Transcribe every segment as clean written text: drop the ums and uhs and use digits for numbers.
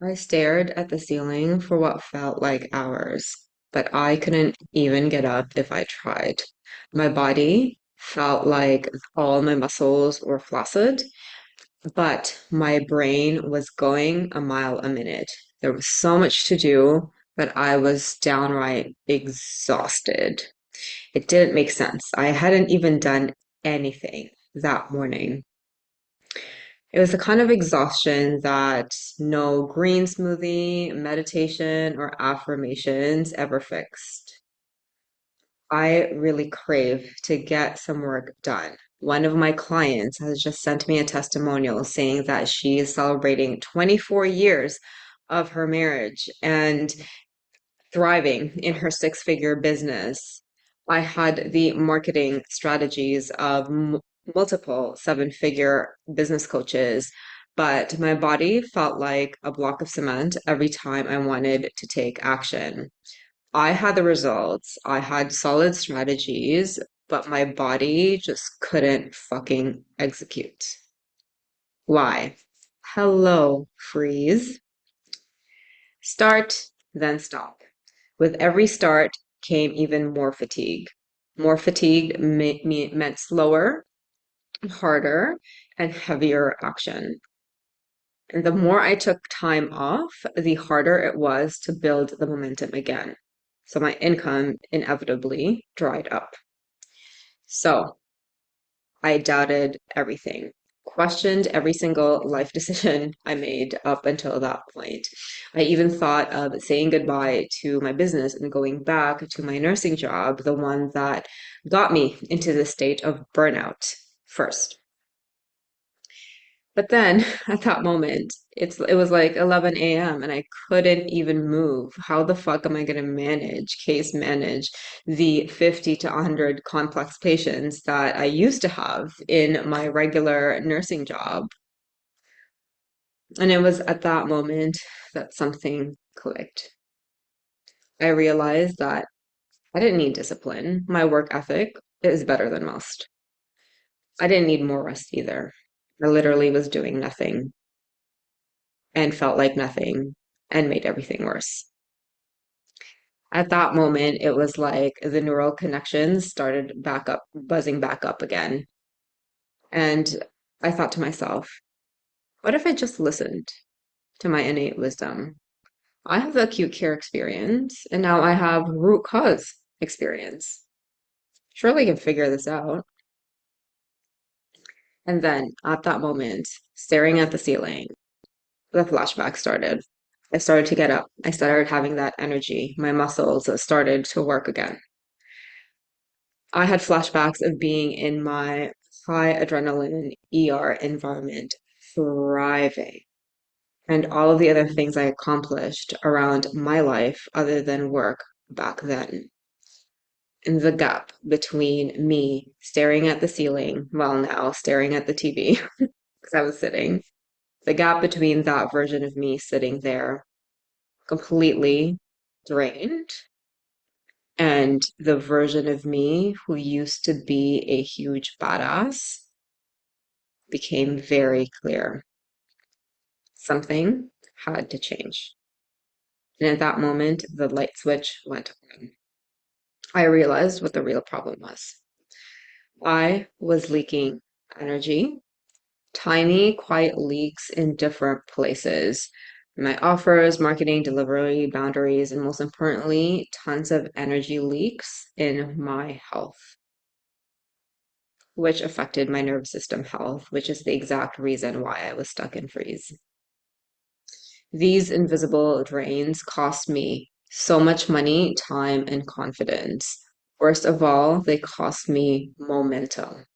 I stared at the ceiling for what felt like hours, but I couldn't even get up if I tried. My body felt like all my muscles were flaccid, but my brain was going a mile a minute. There was so much to do, but I was downright exhausted. It didn't make sense. I hadn't even done anything that morning. It was the kind of exhaustion that no green smoothie, meditation, or affirmations ever fixed. I really crave to get some work done. One of my clients has just sent me a testimonial saying that she is celebrating 24 years of her marriage and thriving in her six-figure business. I had the marketing strategies of multiple seven-figure business coaches, but my body felt like a block of cement every time I wanted to take action. I had the results, I had solid strategies, but my body just couldn't fucking execute. Why? Hello, freeze. Start, then stop. With every start came even more fatigue. More fatigue meant slower, harder, and heavier action. And the more I took time off, the harder it was to build the momentum again. So my income inevitably dried up. So I doubted everything, questioned every single life decision I made up until that point. I even thought of saying goodbye to my business and going back to my nursing job, the one that got me into the state of burnout first. But then at that moment, it was like 11 a.m. and I couldn't even move. How the fuck am I going to case manage the 50 to 100 complex patients that I used to have in my regular nursing job? And it was at that moment that something clicked. I realized that I didn't need discipline. My work ethic is better than most. I didn't need more rest either. I literally was doing nothing and felt like nothing and made everything worse. At that moment, it was like the neural connections started back up, buzzing back up again. And I thought to myself, what if I just listened to my innate wisdom? I have the acute care experience, and now I have root cause experience. Surely I can figure this out. And then at that moment, staring at the ceiling, the flashback started. I started to get up. I started having that energy. My muscles started to work again. I had flashbacks of being in my high adrenaline ER environment, thriving, and all of the other things I accomplished around my life other than work back then. And the gap between me staring at the ceiling, well, now staring at the TV because I was sitting, the gap between that version of me sitting there completely drained and the version of me who used to be a huge badass became very clear. Something had to change. And at that moment, the light switch went on. I realized what the real problem was. I was leaking energy, tiny, quiet leaks in different places. My offers, marketing, delivery, boundaries, and most importantly, tons of energy leaks in my health, which affected my nervous system health, which is the exact reason why I was stuck in freeze. These invisible drains cost me so much money, time, and confidence. Worst of all, they cost me momentum.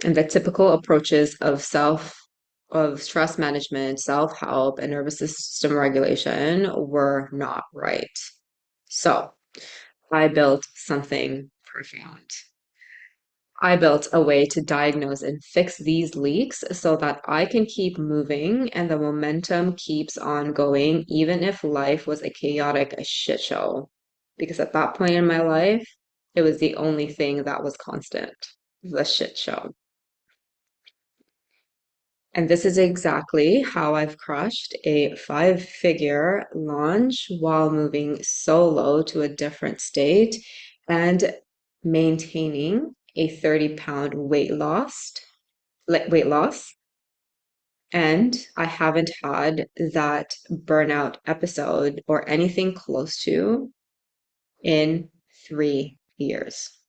And the typical approaches of stress management, self-help, and nervous system regulation were not right. So I built something profound. I built a way to diagnose and fix these leaks so that I can keep moving and the momentum keeps on going, even if life was a chaotic shit show. Because at that point in my life, it was the only thing that was constant, the shit show. And this is exactly how I've crushed a five-figure launch while moving solo to a different state and maintaining a 30-pound weight loss. And I haven't had that burnout episode or anything close to in 3 years.